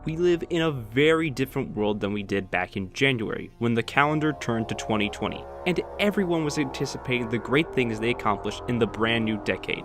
We live in a very different world than we did back in January, when the calendar turned to 2020, and everyone was anticipating the great things they accomplished in the brand new decade.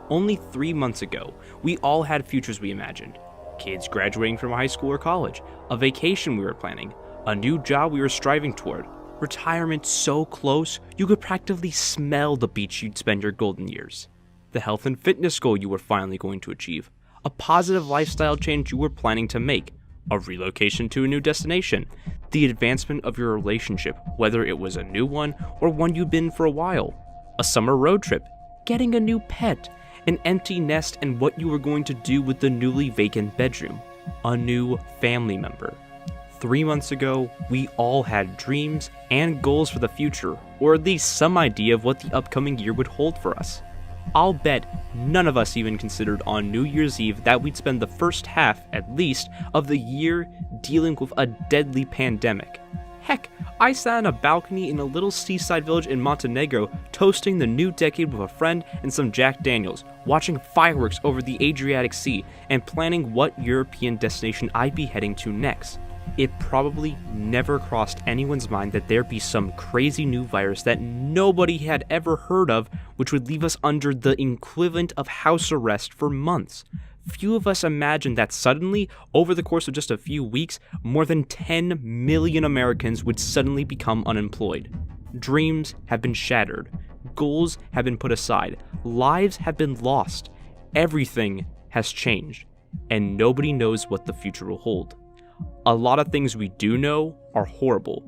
Only 3 months ago, we all had futures we imagined. Kids graduating from high school or college, a vacation we were planning, a new job we were striving toward, retirement so close you could practically smell the beach you'd spend your golden years, the health and fitness goal you were finally going to achieve, a positive lifestyle change you were planning to make, a relocation to a new destination, the advancement of your relationship, whether it was a new one or one you'd been for a while, a summer road trip, getting a new pet, an empty nest, and what you were going to do with the newly vacant bedroom, a new family member. 3 months ago, we all had dreams and goals for the future, or at least some idea of what the upcoming year would hold for us. I'll bet none of us even considered on New Year's Eve that we'd spend the first half, at least, of the year dealing with a deadly pandemic. Heck, I sat on a balcony in a little seaside village in Montenegro, toasting the new decade with a friend and some Jack Daniels, watching fireworks over the Adriatic Sea, and planning what European destination I'd be heading to next. It probably never crossed anyone's mind that there'd be some crazy new virus that nobody had ever heard of, which would leave us under the equivalent of house arrest for months. Few of us imagined that suddenly, over the course of just a few weeks, more than 10 million Americans would suddenly become unemployed. Dreams have been shattered. Goals have been put aside. Lives have been lost. Everything has changed, and nobody knows what the future will hold. A lot of things we do know are horrible.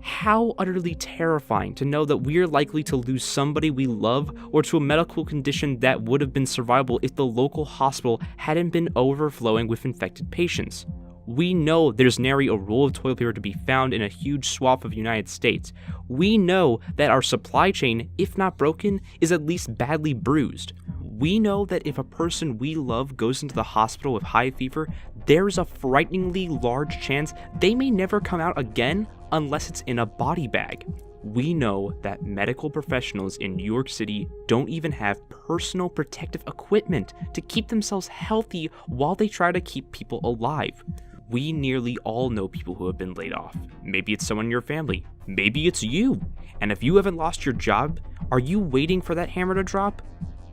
How utterly terrifying to know that we are likely to lose somebody we love, or to a medical condition that would have been survivable if the local hospital hadn't been overflowing with infected patients. We know there's nary a roll of toilet paper to be found in a huge swath of the United States. We know that our supply chain, if not broken, is at least badly bruised. We know that if a person we love goes into the hospital with high fever, there's a frighteningly large chance they may never come out again unless it's in a body bag. We know that medical professionals in New York City don't even have personal protective equipment to keep themselves healthy while they try to keep people alive. We nearly all know people who have been laid off. Maybe it's someone in your family. Maybe it's you. And if you haven't lost your job, are you waiting for that hammer to drop?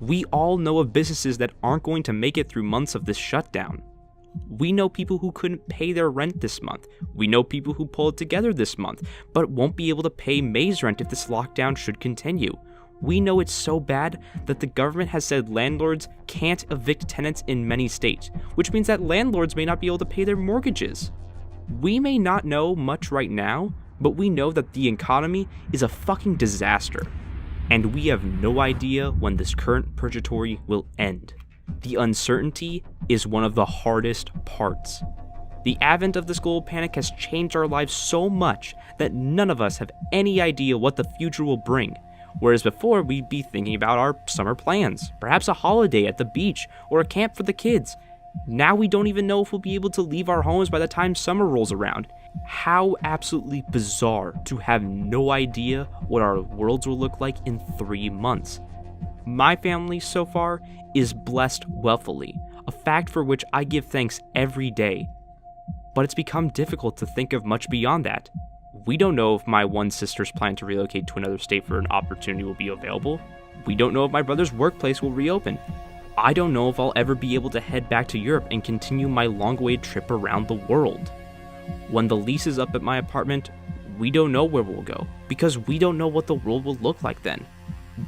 We all know of businesses that aren't going to make it through months of this shutdown. We know people who couldn't pay their rent this month. We know people who pull it together this month, but won't be able to pay May's rent if this lockdown should continue. We know it's so bad that the government has said landlords can't evict tenants in many states, which means that landlords may not be able to pay their mortgages. We may not know much right now, but we know that the economy is a fucking disaster. And we have no idea when this current purgatory will end. The uncertainty is one of the hardest parts. The advent of this global panic has changed our lives so much that none of us have any idea what the future will bring. Whereas before, we'd be thinking about our summer plans, perhaps a holiday at the beach or a camp for the kids. Now we don't even know if we'll be able to leave our homes by the time summer rolls around. How absolutely bizarre to have no idea what our worlds will look like in 3 months. My family so far is blessed wealthily, a fact for which I give thanks every day. But it's become difficult to think of much beyond that. We don't know if my one sister's plan to relocate to another state for an opportunity will be available. We don't know if my brother's workplace will reopen. I don't know if I'll ever be able to head back to Europe and continue my long-awaited trip around the world. When the lease is up at my apartment, we don't know where we'll go, because we don't know what the world will look like then.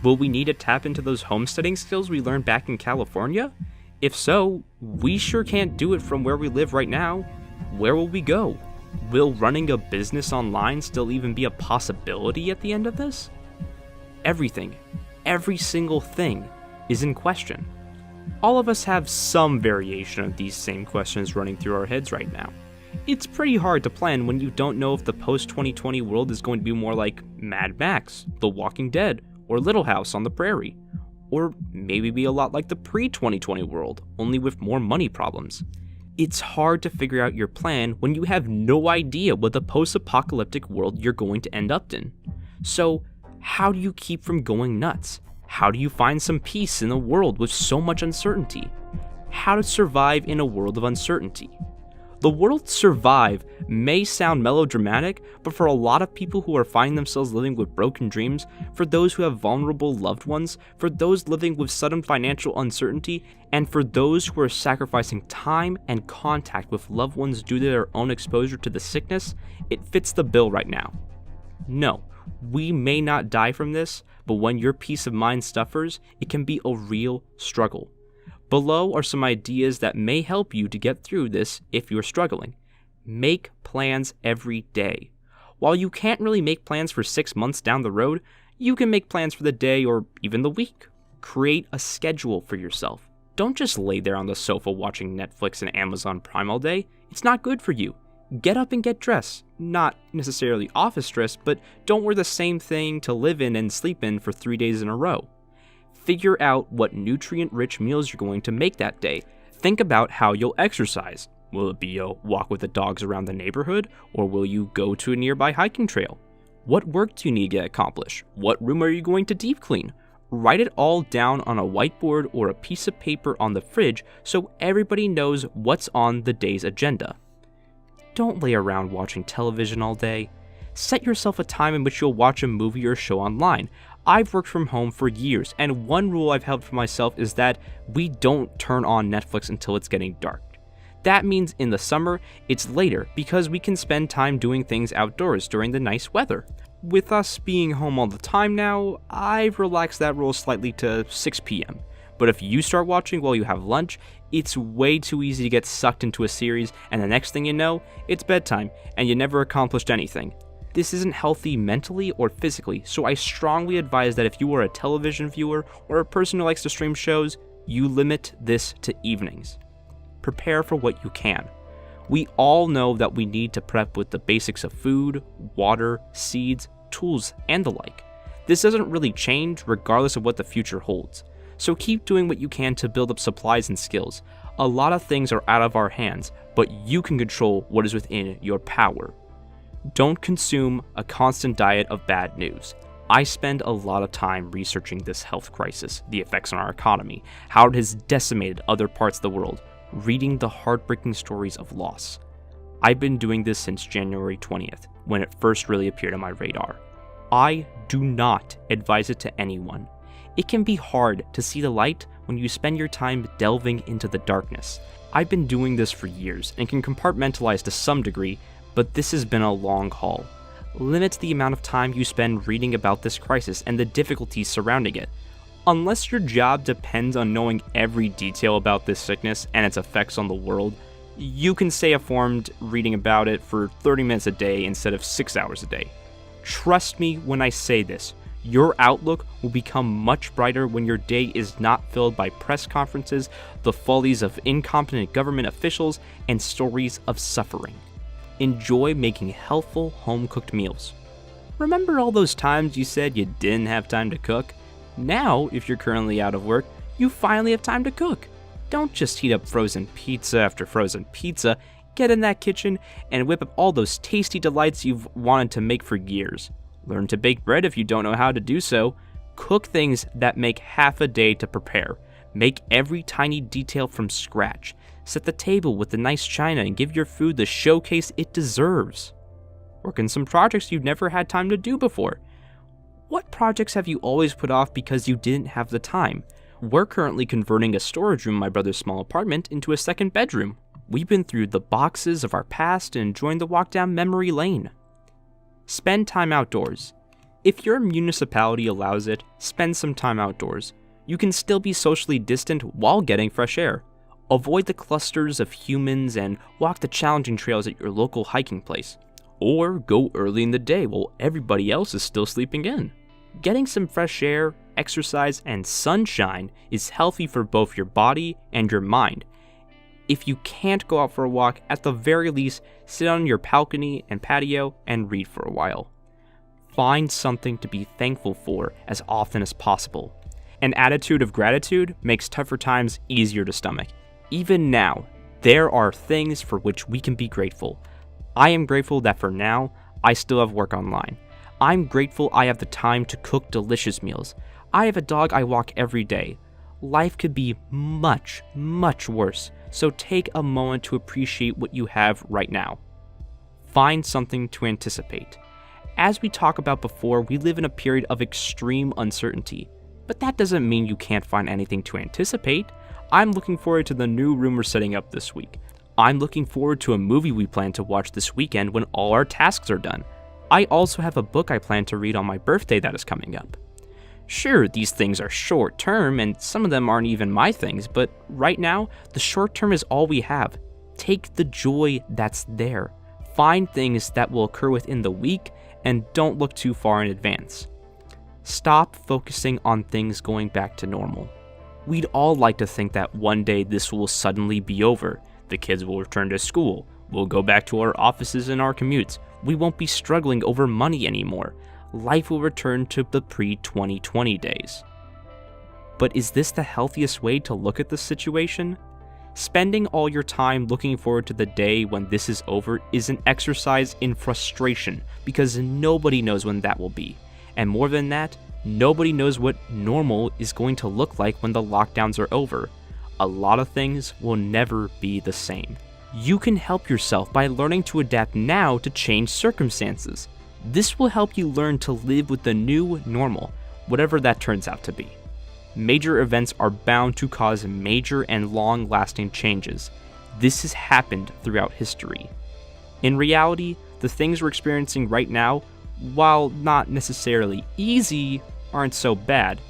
Will we need to tap into those homesteading skills we learned back in California? If so, we sure can't do it from where we live right now. Where will we go? Will running a business online still even be a possibility at the end of this? Everything, every single thing, is in question. All of us have some variation of these same questions running through our heads right now. It's pretty hard to plan when you don't know if the post-2020 world is going to be more like Mad Max, The Walking Dead, or Little House on the Prairie. Or maybe be a lot like the pre-2020 world, only with more money problems. It's hard to figure out your plan when you have no idea what the post-apocalyptic world you're going to end up in. So, how do you keep from going nuts? How do you find some peace in a world with so much uncertainty? How to survive in a world of uncertainty? The world survive may sound melodramatic, but for a lot of people who are finding themselves living with broken dreams, for those who have vulnerable loved ones, for those living with sudden financial uncertainty, and for those who are sacrificing time and contact with loved ones due to their own exposure to the sickness, it fits the bill right now. No, we may not die from this, but when your peace of mind suffers, it can be a real struggle. Below are some ideas that may help you to get through this if you're struggling. Make plans every day. While you can't really make plans for 6 months down the road, you can make plans for the day or even the week. Create a schedule for yourself. Don't just lay there on the sofa watching Netflix and Amazon Prime all day. It's not good for you. Get up and get dressed. Not necessarily office dress, but don't wear the same thing to live in and sleep in for 3 days in a row. Figure out what nutrient-rich meals you're going to make that day. Think about how you'll exercise. Will it be a walk with the dogs around the neighborhood, or will you go to a nearby hiking trail? What work do you need to get accomplished? What room are you going to deep clean? Write it all down on a whiteboard or a piece of paper on the fridge so everybody knows what's on the day's agenda. Don't lay around watching television all day. Set yourself a time in which you'll watch a movie or show online. I've worked from home for years, and one rule I've held for myself is that we don't turn on Netflix until it's getting dark. That means in the summer, it's later because we can spend time doing things outdoors during the nice weather. With us being home all the time now, I've relaxed that rule slightly to 6 p.m. But if you start watching while you have lunch, it's way too easy to get sucked into a series, and the next thing you know, it's bedtime, and you never accomplished anything. This isn't healthy mentally or physically, so I strongly advise that if you are a television viewer or a person who likes to stream shows, you limit this to evenings. Prepare for what you can. We all know that we need to prep with the basics of food, water, seeds, tools, and the like. This doesn't really change regardless of what the future holds. So keep doing what you can to build up supplies and skills. A lot of things are out of our hands, but you can control what is within your power. Don't consume a constant diet of bad news. I spend a lot of time researching this health crisis, the effects on our economy, how it has decimated other parts of the world, reading the heartbreaking stories of loss. I've been doing this since January 20th, when it first really appeared on my radar. I do not advise it to anyone. It can be hard to see the light when you spend your time delving into the darkness. I've been doing this for years and can compartmentalize to some degree, but this has been a long haul. Limit the amount of time you spend reading about this crisis and the difficulties surrounding it. Unless your job depends on knowing every detail about this sickness and its effects on the world, you can stay informed reading about it for 30 minutes a day instead of 6 hours a day. Trust me when I say this, your outlook will become much brighter when your day is not filled by press conferences, the follies of incompetent government officials, and stories of suffering. Enjoy making healthful, home-cooked meals. Remember all those times you said you didn't have time to cook? Now, if you're currently out of work, you finally have time to cook. Don't just heat up frozen pizza after frozen pizza. Get in that kitchen and whip up all those tasty delights you've wanted to make for years. Learn to bake bread if you don't know how to do so. Cook things that make half a day to prepare. Make every tiny detail from scratch. Set the table with the nice china and give your food the showcase it deserves. Work on some projects you've never had time to do before. What projects have you always put off because you didn't have the time? We're currently converting a storage room in my brother's small apartment into a second bedroom. We've been through the boxes of our past and enjoying the walk down memory lane. Spend time outdoors. If your municipality allows it, spend some time outdoors. You can still be socially distant while getting fresh air. Avoid the clusters of humans and walk the challenging trails at your local hiking place. Or go early in the day while everybody else is still sleeping in. Getting some fresh air, exercise, and sunshine is healthy for both your body and your mind. If you can't go out for a walk, at the very least, sit on your balcony and patio and read for a while. Find something to be thankful for as often as possible. An attitude of gratitude makes tougher times easier to stomach. Even now, there are things for which we can be grateful. I am grateful that for now, I still have work online. I'm grateful I have the time to cook delicious meals. I have a dog I walk every day. Life could be much, much worse, so take a moment to appreciate what you have right now. Find something to anticipate. As we talked about before, we live in a period of extreme uncertainty, but that doesn't mean you can't find anything to anticipate. I'm looking forward to the new room we're setting up this week. I'm looking forward to a movie we plan to watch this weekend when all our tasks are done. I also have a book I plan to read on my birthday that is coming up. Sure, these things are short term and some of them aren't even my things, but right now, the short term is all we have. Take the joy that's there. Find things that will occur within the week and don't look too far in advance. Stop focusing on things going back to normal. We'd all like to think that one day this will suddenly be over. The kids will return to school. We'll go back to our offices and our commutes. We won't be struggling over money anymore. Life will return to the pre-2020 days. But is this the healthiest way to look at the situation? Spending all your time looking forward to the day when this is over is an exercise in frustration because nobody knows when that will be. And more than that, nobody knows what normal is going to look like when the lockdowns are over. A lot of things will never be the same. You can help yourself by learning to adapt now to change circumstances. This will help you learn to live with the new normal, whatever that turns out to be. Major events are bound to cause major and long-lasting changes. This has happened throughout history. In reality, the things we're experiencing right now, while not necessarily easy, aren't so bad.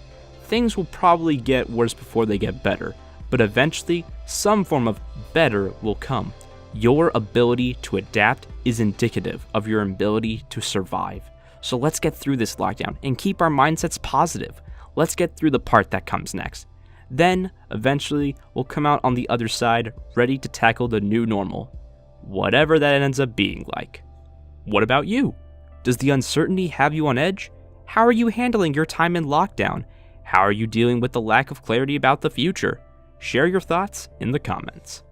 Things will probably get worse before they get better, but eventually, some form of better will come. Your ability to adapt is indicative of your ability to survive. So let's get through this lockdown and keep our mindsets positive. Let's get through the part that comes next. Then, eventually, we'll come out on the other side ready to tackle the new normal, whatever that ends up being like. What about you? Does the uncertainty have you on edge? How are you handling your time in lockdown? How are you dealing with the lack of clarity about the future? Share your thoughts in the comments.